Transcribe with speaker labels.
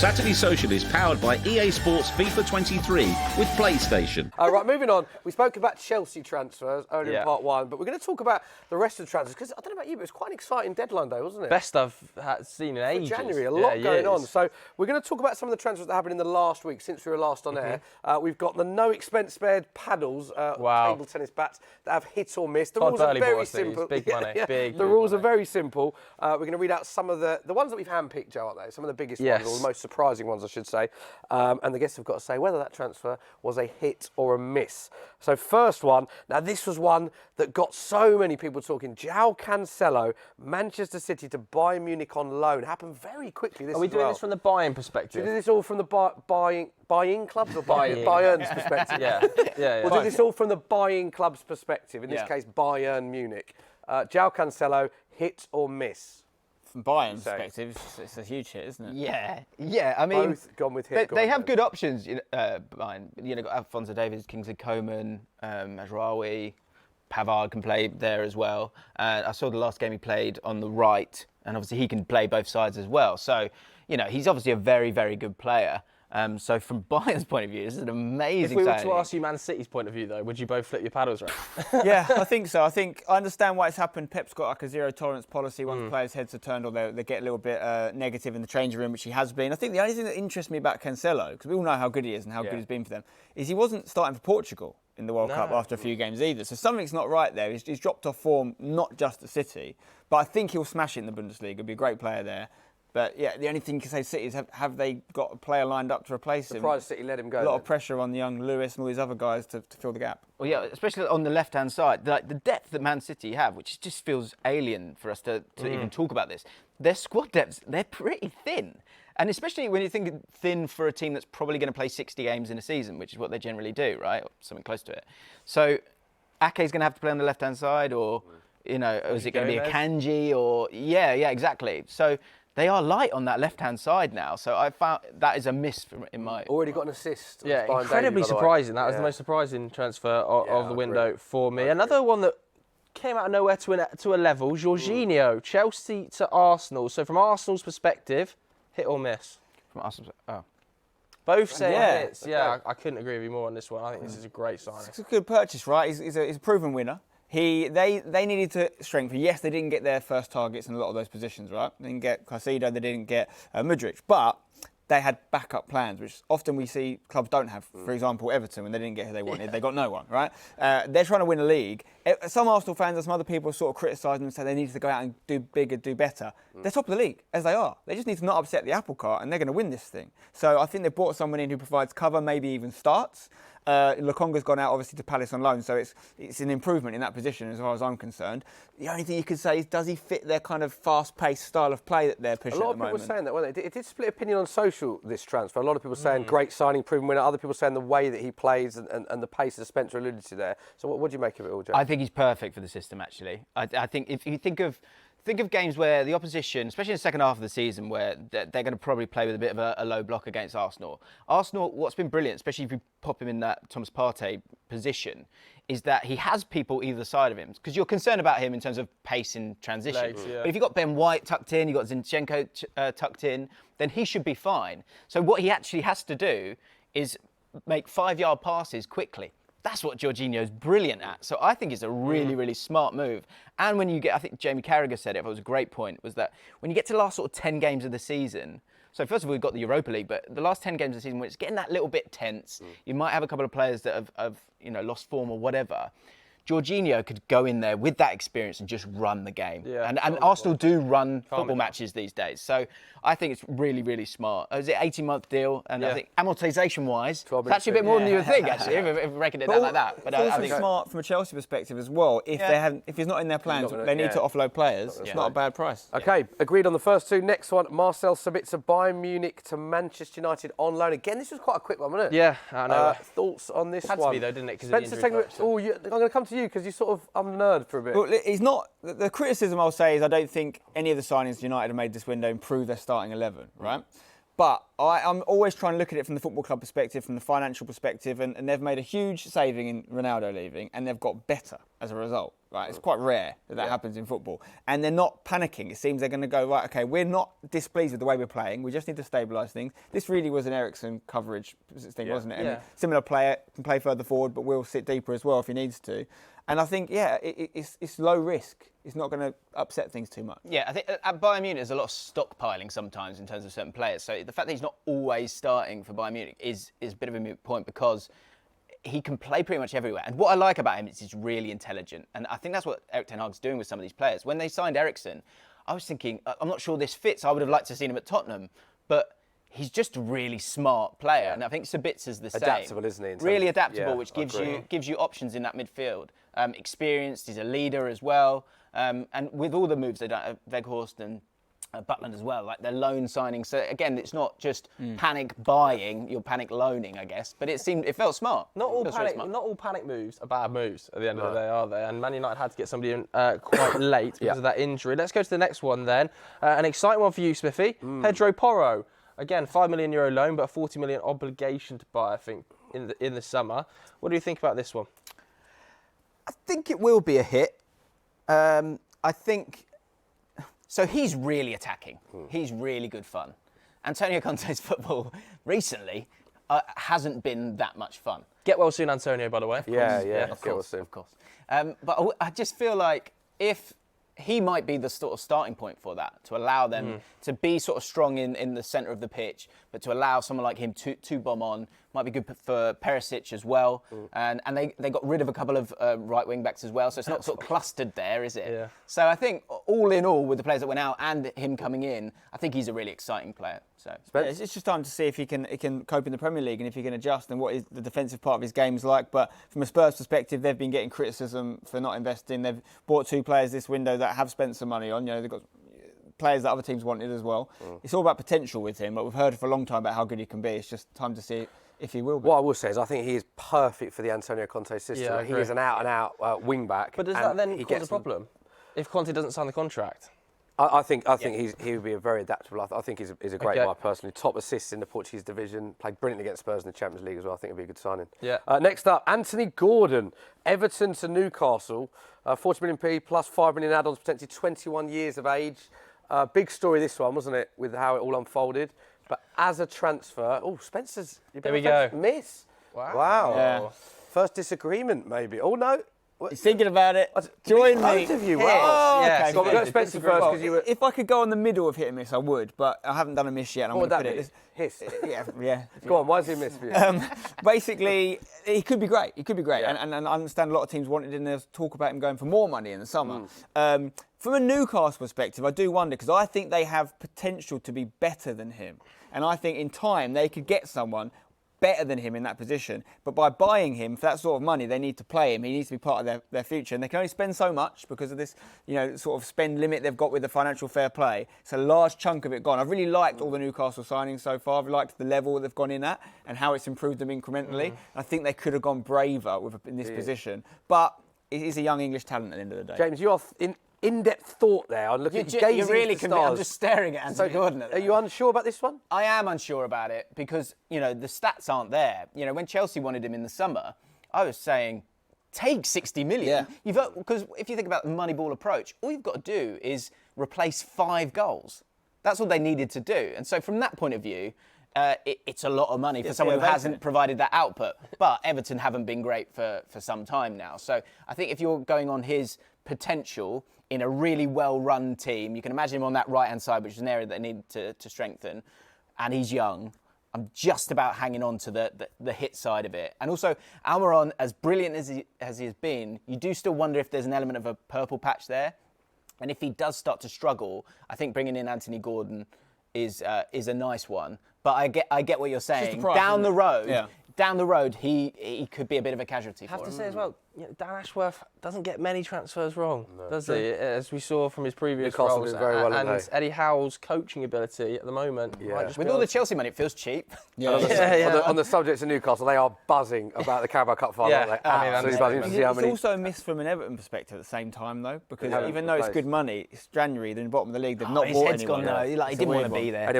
Speaker 1: Saturday Social is powered by EA Sports FIFA 23 with PlayStation.
Speaker 2: Right, moving on. We spoke about Chelsea transfers earlier in part one, but we're going to talk about the rest of the transfers because I don't know about you, but it was quite an exciting deadline day, wasn't it?
Speaker 3: Best I've seen in ages.
Speaker 2: For January, a lot going on. So we're going to talk about some of the transfers that happened in the last week since we were last on air. We've got the no expense spared paddles, table tennis bats that have hit or miss. The rules are very simple.
Speaker 3: Big money. Big.
Speaker 2: The rules are very simple. We're going to read out some of the ones that we've handpicked, Joe, aren't they? Some of the biggest ones, or the most surprising ones, I should say. And the guests have got to say whether that transfer was a hit or a miss. So first one, now this was one that got so many people talking. João Cancelo, Manchester City to Bayern Munich on loan. Happened very quickly. This
Speaker 3: Are we doing this from the Bayern perspective?
Speaker 2: Do this all from the buying clubs or Bayern's perspective?
Speaker 3: Yeah.
Speaker 2: We'll do this all from the buying club's perspective. In this case, Bayern Munich. João Cancelo, hit or miss?
Speaker 4: From Bayern's perspective, it's a huge hit, isn't it?
Speaker 5: Yeah. I mean,
Speaker 2: both gone with hit.
Speaker 5: They have good options. Bayern. Got Alphonso Davies, Kingsley Coman, Mazraoui, Pavard can play there as well. I saw the last game he played on the right, and obviously he can play both sides as well. So, he's obviously a very, very good player. So from Bayern's point of view, this is an amazing
Speaker 3: If we were
Speaker 5: signing.
Speaker 3: to ask you Man City's point of view, though, would you both flip your paddles around?
Speaker 4: Yeah, I think so. I understand why it's happened. Pep's got like a zero-tolerance policy. Once players' heads are turned or they get a little bit negative in the changing room, which he has been. I think the only thing that interests me about Cancelo, because we all know how good he is and how good he's been for them, is he wasn't starting for Portugal in the World Cup after a few games either. So something's not right there. He's dropped off form, not just at City, but I think he'll smash it in the Bundesliga. He'll be a great player there. But yeah, the only thing you can say City is have they got a player lined up to replace him?
Speaker 2: Surprised City let him go.
Speaker 4: A lot of pressure on the young Lewis and all these other guys to fill the gap.
Speaker 5: Well, yeah, especially on the left-hand side. Like the depth that Man City have, which just feels alien for us to even talk about this. Their squad depths, they're pretty thin. And especially when you think thin for a team that's probably going to play 60 games in a season, which is what they generally do, right? Or something close to it. So Ake's going to have to play on the left-hand side, or, is it going to be a Kanji? Or yeah, exactly. So they are light on that left-hand side now, so I found that is a miss in my...
Speaker 2: Already got an assist.
Speaker 3: Yeah, incredibly surprising. That was the most surprising transfer of the window for me. Another one that came out of nowhere to a level, Jorginho, Chelsea to Arsenal. So from Arsenal's perspective, hit or miss?
Speaker 5: From Arsenal's
Speaker 3: Both saying hits. Yeah, I couldn't agree with you more on this one. I think this is a great signing.
Speaker 4: It's a good purchase, right? He's a proven winner. They needed to strengthen. Yes, they didn't get their first targets in a lot of those positions, right? They didn't get Caicedo, they didn't get Mudryk, but they had backup plans, which often we see clubs don't have. For example, Everton, when they didn't get who they wanted, they got no one, right? They're trying to win a league. Some Arsenal fans and some other people sort of criticise them and say they need to go out and do bigger, do better. They're top of the league, as they are. They just need to not upset the apple cart, and they're going to win this thing. So I think they brought someone in who provides cover, maybe even starts. Lokonga's gone out, obviously, to Palace on loan, so it's an improvement in that position as far as I'm concerned. The only thing you could say is, does he fit their kind of fast-paced style of play that they're pushing at the moment?
Speaker 2: A lot of people were saying that, weren't they? It did split opinion on social, this transfer. A lot of people saying great signing, proven winner. Other people saying the way that he plays and the pace that Spencer alluded to there. So what do you make of it all, Joe?
Speaker 5: I think he's perfect for the system, actually. I think if you think of games where the opposition, especially in the second half of the season, where they're going to probably play with a bit of a low block against Arsenal. Arsenal, what's been brilliant, especially if you pop him in that Thomas Partey position, is that he has people either side of him. Because you're concerned about him in terms of pace in transition.
Speaker 3: Legs, yeah.
Speaker 5: But if you've got Ben White tucked in, you've got Zinchenko tucked in, then he should be fine. So what he actually has to do is make 5-yard passes quickly. That's what Jorginho's brilliant at. So I think it's a really, really smart move. And when you get, I think Jamie Carragher said it was a great point, was that when you get to the last sort of 10 games of the season, so first of all, we've got the Europa League, but the last 10 games of the season, when it's getting that little bit tense, you might have a couple of players that have lost form or whatever. Jorginho could go in there with that experience and just run the game. Yeah, and Arsenal do run football matches these days. So I think it's really, really smart. Is it 18-month deal? And I think amortisation-wise, it's actually a bit more than you would think, actually, if we reckon it down like that.
Speaker 4: But I think it's smart from a Chelsea perspective as well. If he's not in their plans, they need to offload players. It's not a bad price.
Speaker 2: Okay, agreed on the first two. Next one, Marcel Sabitzer, Bayern Munich to Manchester United on loan. Again, this was quite a quick one, wasn't it?
Speaker 3: Yeah, I know.
Speaker 2: Thoughts on this one?
Speaker 3: Had to be, though, didn't it?
Speaker 2: Spencer, I'm going to come to you because you sort of unnerved for a bit.
Speaker 4: Well, he's not. The criticism I'll say is I don't think any of the signings United have made this window improve their starting 11, right? But I'm always trying to look at it from the football club perspective, from the financial perspective, and they've made a huge saving in Ronaldo leaving, and they've got better as a result. right? It's quite rare that happens in football. And they're not panicking. It seems they're going to go, right, okay, we're not displeased with the way we're playing. We just need to stabilise things. This really was an Eriksen coverage thing, wasn't it? And similar player, can play further forward, but will sit deeper as well if he needs to. And I think, it's low risk. It's not going to upset things too much.
Speaker 5: Yeah, I think at Bayern Munich there's a lot of stockpiling sometimes in terms of certain players. So the fact that he's not always starting for Bayern Munich is a bit of a moot point because he can play pretty much everywhere. And what I like about him is he's really intelligent. And I think that's what Erik ten Hag's doing with some of these players. When they signed Eriksen, I was thinking, I'm not sure this fits. I would have liked to have seen him at Tottenham. But he's just a really smart player. And I think Sabitzer's the same.
Speaker 2: Adaptable, isn't he?
Speaker 5: Really adaptable, which gives you options in that midfield. Experienced, he's a leader as well. And with all the moves they've done, Weghorst and Butland as well, like their loan signings. So again, it's not just panic buying, you're panic loaning, I guess. But it felt smart.
Speaker 3: Not all panic moves are bad moves at the end of the day, are they? And Man United had to get somebody in quite late because of that injury. Let's go to the next one then. An exciting one for you, Smithy. Pedro Porro. Again, €5 million loan, but a 40 million obligation to buy, I think, in the summer. What do you think about this one?
Speaker 5: I think it will be a hit. I think... So he's really attacking. He's really good fun. Antonio Conte's football recently hasn't been that much fun.
Speaker 3: Get well soon, Antonio, by the way.
Speaker 2: Yeah,
Speaker 5: Of course. But I just feel like if he might be the sort of starting point for that, to allow them to be sort of strong in the centre of the pitch, but to allow someone like him to bomb on, might be good for Perisic as well. And they got rid of a couple of right wing backs as well, so it's not sort of clustered there, is it?
Speaker 3: Yeah.
Speaker 5: So I think all in all, with the players that went out and him coming in, I think he's a really exciting player. So
Speaker 4: it's just time to see if he can cope in the Premier League and if he can adjust and what is the defensive part of his game is like. But from a Spurs perspective, they've been getting criticism for not investing. They've bought 2 players this window that have spent some money on. You know, they've got players that other teams wanted as well. It's all about potential with him, but we've heard for a long time about how good he can be. It's just time to see if he will be.
Speaker 2: What I will say is I think he is perfect for the Antonio Conte system.
Speaker 3: Yeah,
Speaker 2: he is an out-and-out wing-back.
Speaker 3: But does that then cause a problem if Conte doesn't sign the contract?
Speaker 2: I think he would be a very adaptable. I think he's a great guy personally. Top assists in the Portuguese division. Played brilliantly against Spurs in the Champions League as well. I think it'd be a good signing.
Speaker 3: Yeah.
Speaker 2: Next up, Anthony Gordon, Everton to Newcastle, 40 million P plus 5 million add-ons, potentially 21 years of age. Big story this one, wasn't it, with how it all unfolded. But as a transfer, Spencer's.
Speaker 3: There we go.
Speaker 2: Miss. Wow.
Speaker 4: Yeah.
Speaker 2: First disagreement, maybe. Oh no.
Speaker 4: He's thinking about it. Join me.
Speaker 2: Both of you.
Speaker 4: Yes.
Speaker 2: Wow.
Speaker 3: Yeah.
Speaker 2: So we'll go Spencer first because you were.
Speaker 4: If I could go on the middle of hit and miss, I would, but I haven't done a miss yet. And
Speaker 2: What would
Speaker 4: I'm
Speaker 2: that
Speaker 4: going to
Speaker 2: be?
Speaker 4: put it.
Speaker 2: Hiss.
Speaker 4: Yeah.
Speaker 2: Go on. Why is he a miss for you?
Speaker 4: Basically, he could be great.
Speaker 2: Yeah.
Speaker 4: And I understand a lot of teams wanted and there's talk about him going for more money in the summer. From a Newcastle perspective, I do wonder because I think they have potential to be better than him, and I think in time they could get someone better than him in that position. But by buying him for that sort of money, they need to play him. He needs to be part of their future. And they can only spend so much because of this, sort of spend limit they've got with the financial fair play. It's a large chunk of it gone. I've really liked all the Newcastle signings so far. I've liked the level they've gone in at and how it's improved them incrementally. I think they could have gone braver in this position. But it is a young English talent at the end of the day.
Speaker 2: James, you are in-depth thought there. I'm looking at
Speaker 5: You're really convinced. I'm just staring at Anthony Gordon.
Speaker 2: Are you unsure about this one?
Speaker 5: I am unsure about it because, the stats aren't there. When Chelsea wanted him in the summer, I was saying, take 60 million. Because if you think about the Moneyball approach, all you've got to do is replace 5 goals. That's all they needed to do. And so from that point of view, it's a lot of money for someone who hasn't provided that output. But Everton haven't been great for some time now. So I think if you're going on his potential in a really well-run team, you can imagine him on that right-hand side, which is an area that they need to strengthen, and he's young. I'm just about hanging on to the hit side of it. And also, Almiron, as brilliant as he has been, you do still wonder if there's an element of a purple patch there. And if he does start to struggle, I think bringing in Anthony Gordon is a nice one. But I get what you're saying. Down the road, he could be a bit of a casualty.
Speaker 3: I have to say as well, Dan Ashworth doesn't get many transfers wrong, does he? As we saw from his previous
Speaker 2: Newcastle
Speaker 3: roles,
Speaker 2: did very well,
Speaker 3: and Eddie Howe's coaching ability at the moment.
Speaker 5: With all the Chelsea money, it feels cheap.
Speaker 2: On the subject of Newcastle, they are buzzing about the Carabao Cup final, aren't they? Absolutely buzzing to see how many.
Speaker 4: It's also a miss from an Everton perspective at the same time, though, because even though it's good money, it's January, they're in the bottom of the league, they've not bought anyone.
Speaker 5: His head's gone now. He didn't want to be there.